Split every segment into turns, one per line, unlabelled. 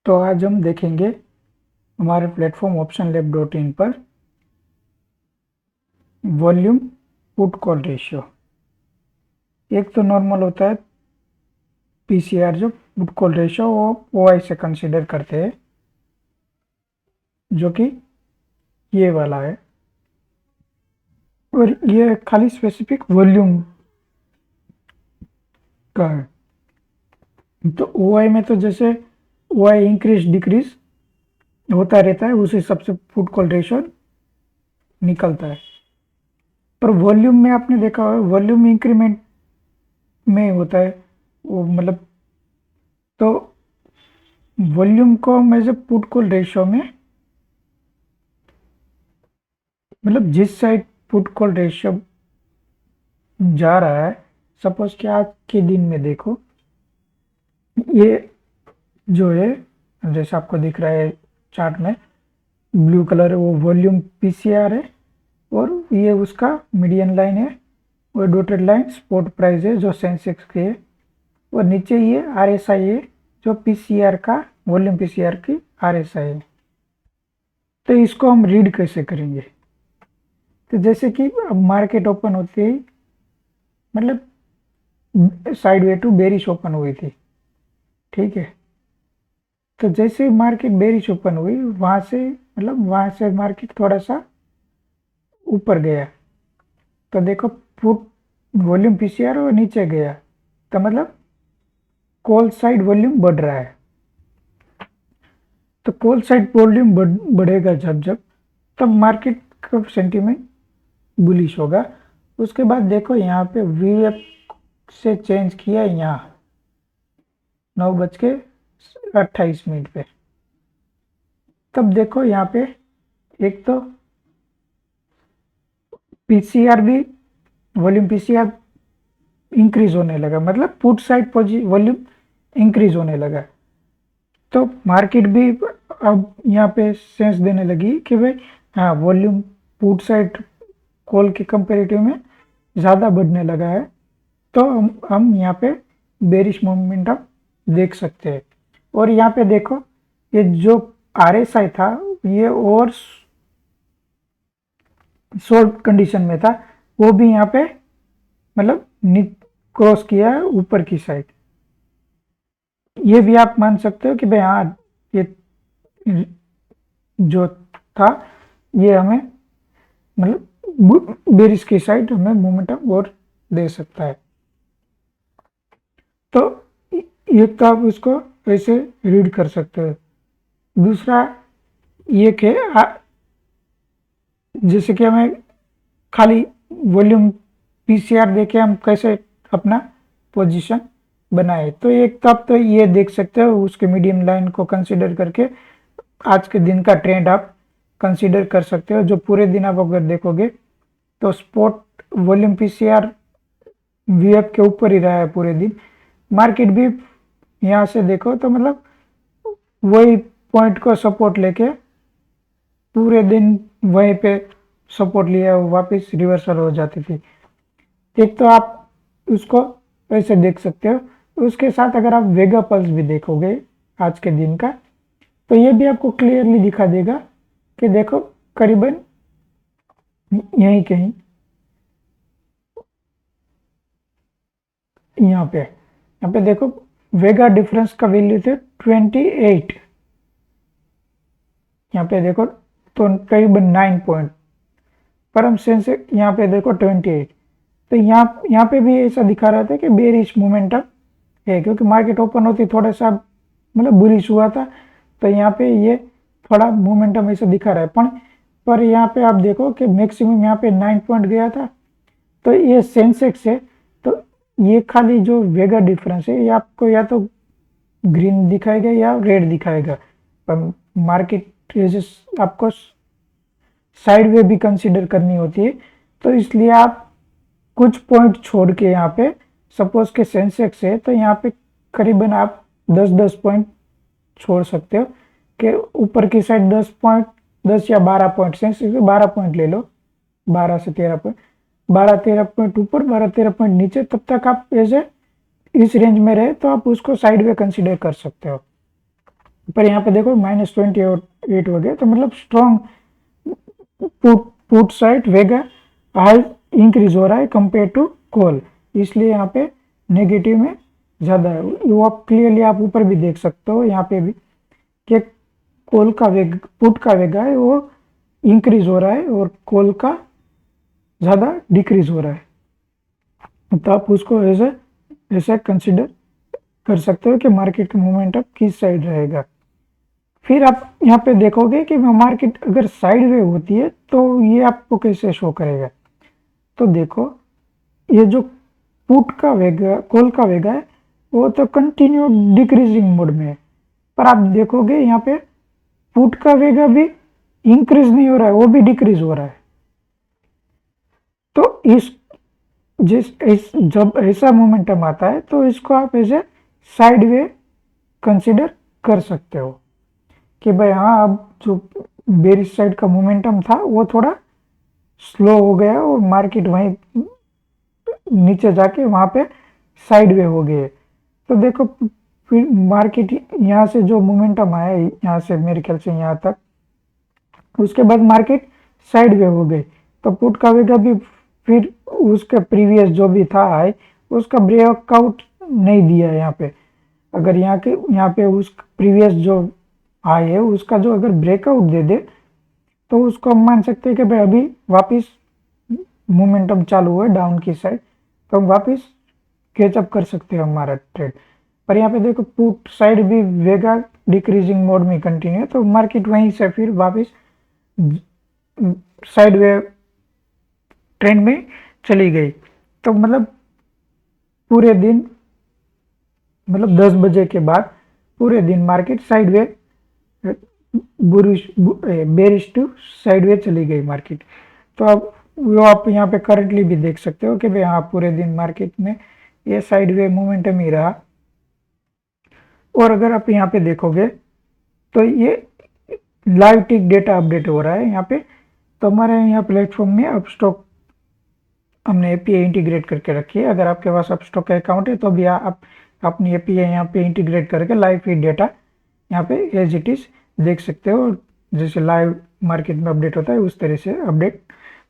तो आज हम देखेंगे हमारे प्लेटफॉर्म optionlab.in पर वॉल्यूम पुट कॉल रेशियो। एक तो नॉर्मल होता है पीसीआर, जो पुट कॉल रेशियो वो ओआई से कंसीडर करते हैं, जो कि ये वाला है, और ये खाली स्पेसिफिक वॉल्यूम का है। तो ओआई में तो जैसे ओआई इंक्रीज डिक्रीज होता रहता है, उस हिसाब से पुट कॉल रेशियो निकलता है। पर वॉल्यूम में आपने देखा होगा, वॉल्यूम इंक्रीमेंट में होता है वो, मतलब तो वॉल्यूम को हम as a put call ratio में, मतलब जिस साइड पुट कॉल रेशियो जा रहा है, सपोज कि आज के दिन में देखो, ये जो है जैसे आपको दिख रहा है चार्ट में ब्लू कलर है, वो वॉल्यूम पीसीआर है, और ये उसका मीडियन लाइन है, और डॉटेड लाइन स्पॉट प्राइस है जो सेंसेक्स की है, और नीचे ये आरएसआई है जो पीसीआर का, वॉल्यूम पीसीआर की आरएसआई है। तो इसको हम रीड कैसे करेंगे? तो जैसे कि मार्केट ओपन होती है, मतलब sideways to bearish open हुई थी, ठीक है। तो जैसे मार्केट बेरिश ओपन हुई, वहां से मतलब वहां से मार्केट थोड़ा सा ऊपर गया, तो देखो पुट वॉल्यूम पीसीआर और नीचे गया, तो मतलब कॉल साइड वॉल्यूम बढ़ रहा है। तो कॉल साइड वॉल्यूम बढ़ेगा जब जब, तब मार्केट का सेंटीमेंट बुलिश होगा। उसके बाद देखो यहाँ पे वीएफ से चेंज किया, यहाँ 9:28 पे, तब देखो यहाँ पे एक तो पीसीआर भी, वॉल्यूम पीसीआर इंक्रीज होने लगा, मतलब पुट साइड वॉल्यूम इंक्रीज होने लगा। तो मार्केट भी अब यहाँ पे सेंस देने लगी कि भाई हाँ, वॉल्यूम पुट साइड कॉल के कंपेरेटिव में ज़्यादा बढ़ने लगा है, तो हम यहाँ पे बेरिश मोमेंटम देख सकते हैं। और यहाँ पे देखो, ये जो आरएसआई था ये और शॉर्ट कंडीशन में था, वो भी यहाँ पे मतलब क्रॉस किया है ऊपर की साइड। ये भी आप मान सकते हो कि भाई हाँ, ये जो था ये हमें मतलब बेरिश की साइड हमें मोमेंटम और दे सकता है। तो एक तो आप इसको ऐसे रीड कर सकते हो। दूसरा ये कि जैसे कि हमें खाली वॉल्यूम पीसीआर देके हम कैसे अपना पोजीशन बनाए, तो एक तो आप तो ये देख सकते हो, उसके मीडियम लाइन को कंसीडर करके आज के दिन का ट्रेंड आप कंसीडर कर सकते हो। जो पूरे दिन आप अगर देखोगे तो स्पॉट वॉल्यूम पीसीआर वीएफ के ऊपर ही रहा है पूरे दिन। मार्केट भी यहाँ से देखो तो मतलब वही पॉइंट को सपोर्ट लेके पूरे दिन वहीं पे सपोर्ट लिया, वापस रिवर्सल हो जाती थी। एक तो आप उसको ऐसे देख सकते हो। उसके साथ अगर आप वेगा पल्स भी देखोगे आज के दिन का, तो ये भी आपको क्लियरली दिखा देगा कि देखो करीबन यहीं कहीं यहाँ पे देखो वेगा डिफरेंस का वैल्यू थे 28, यहाँ पे देखो तो करीबन 9 पॉइंट, पर हम सेंसेक्स यहाँ पे देखो 28। तो यहाँ पे भी ऐसा दिखा रहा था कि बेरिश मोमेंटम है, क्योंकि मार्केट ओपन होती थोड़ा सा मतलब बुलिश हुआ था, तो यहाँ पे ये थोड़ा मोमेंटम ऐसा दिखा रहा है। पर यहाँ पे आप देखो कि मैक्सिमम यहाँ पे 9 पॉइंट गया था। तो ये सेंसेक्स है, तो ये खाली जो वेगा डिफरेंस है ये आपको या तो ग्रीन दिखाएगा या रेड दिखाएगा, पर मार्केट आपको साइड वे भी कंसीडर करनी होती है। तो इसलिए आप कुछ पॉइंट छोड़ के यहाँ पे सपोज के सेंसेक्स है, तो यहाँ पे करीबन आप 10-10 पॉइंट छोड़ सकते हो कि ऊपर की साइड 10 पॉइंट, 10 या 12 पॉइंट, सेंसेक्स 12 पॉइंट ले लो, 12 से 13 पॉइंट, 12-13 पॉइंट ऊपर, 12-13 पॉइंट नीचे, तब तक आप ऐसे इस रेंज में रहे तो आप उसको साइड वे कंसीडर कर सकते हो। पर यहाँ पे देखो -28 हो गया, तो मतलब स्ट्रॉन्ग पुट पुट साइड वेगा हाई इंक्रीज हो रहा है कंपेयर टू कॉल, इसलिए यहाँ पे नेगेटिव में ज़्यादा है। वो आप क्लियरली आप ऊपर भी देख सकते हो यहाँ पे भी कि कॉल का वेग पुट का वेगा है वो इंक्रीज हो रहा है और कॉल का ज़्यादा डिक्रीज हो रहा है। तो आप उसको ऐसा कंसिडर कर सकते हो कि मार्केट का मोमेंटम किस साइड रहेगा। फिर आप यहाँ पे देखोगे कि मार्केट अगर साइड वे होती है तो ये आपको कैसे शो करेगा। तो देखो ये जो पुट का वेगा कॉल का वेगा है वो तो कंटिन्यू डिक्रीजिंग मोड में है, पर आप देखोगे यहाँ पे पुट का वेगा भी इंक्रीज नहीं हो रहा है, वो भी डिक्रीज हो रहा है। तो जब ऐसा मोमेंटम आता है तो इसको आप ऐसे साइड वे कंसिडर कर सकते हो कि भाई हाँ अब जो बेरिश साइड का मोमेंटम था वो थोड़ा स्लो हो गया और मार्केट वहीं नीचे जाके वहां पे साइड वे हो गए। तो देखो फिर मार्केट यहाँ से जो मोमेंटम आया यहाँ से मेरे ख्याल से यहाँ तक, उसके बाद मार्केट साइड वे हो गई, तो पुट का वेगा भी फिर उसका प्रीवियस जो भी था हाई उसका ब्रेकआउट नहीं दिया यहाँ पे। अगर यहाँ पे उस प्रीवियस जो हाई है उसका जो अगर ब्रेकआउट दे दे तो उसको हम मान सकते हैं कि भाई अभी वापस मोमेंटम चालू हुआ है डाउन की साइड, तो हम वापस कैचअप कर सकते हैं हमारा ट्रेड। पर यहाँ पे देखो पुट साइड भी वेगा डिक्रीजिंग मोड में कंटिन्यू है, तो मार्केट वहीं से फिर वापस साइड वे ट्रेंड में चली गई। तो मतलब पूरे दिन मतलब 10 बजे के बाद पूरे दिन market sideways bearish to sideways चली गई मार्केट। तो अब वो आप यहाँ पे करंटली भी देख सकते हो कि भाई हाँ पूरे दिन मार्केट में ये साइड वे मोमेंटम ही रहा। और अगर आप यहाँ पे देखोगे तो ये लाइव टिक डेटा अपडेट हो रहा है यहाँ पे। तो हमारे यहाँ प्लेटफॉर्म में अपस्टॉक हमने एपीआई इंटीग्रेट करके रखी है। अगर आपके पास अपस्टॉक का अकाउंट है तो भी आप अपनी एपीआई यहाँ पे इंटीग्रेट करके लाइव फीड डेटा यहाँ पे एज इट इज देख सकते हो। जैसे लाइव मार्केट में अपडेट होता है उस तरह से अपडेट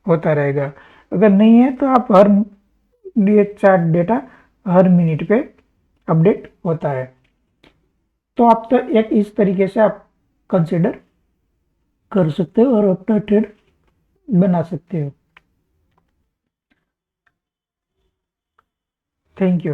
होता रहेगा। अगर नहीं है तो आप हर ये चार्ट डेटा हर मिनट पे अपडेट होता है। तो आप तो एक इस तरीके से आप कंसिडर कर सकते हो और अपना ट्रेड बना सकते हो। Thank you.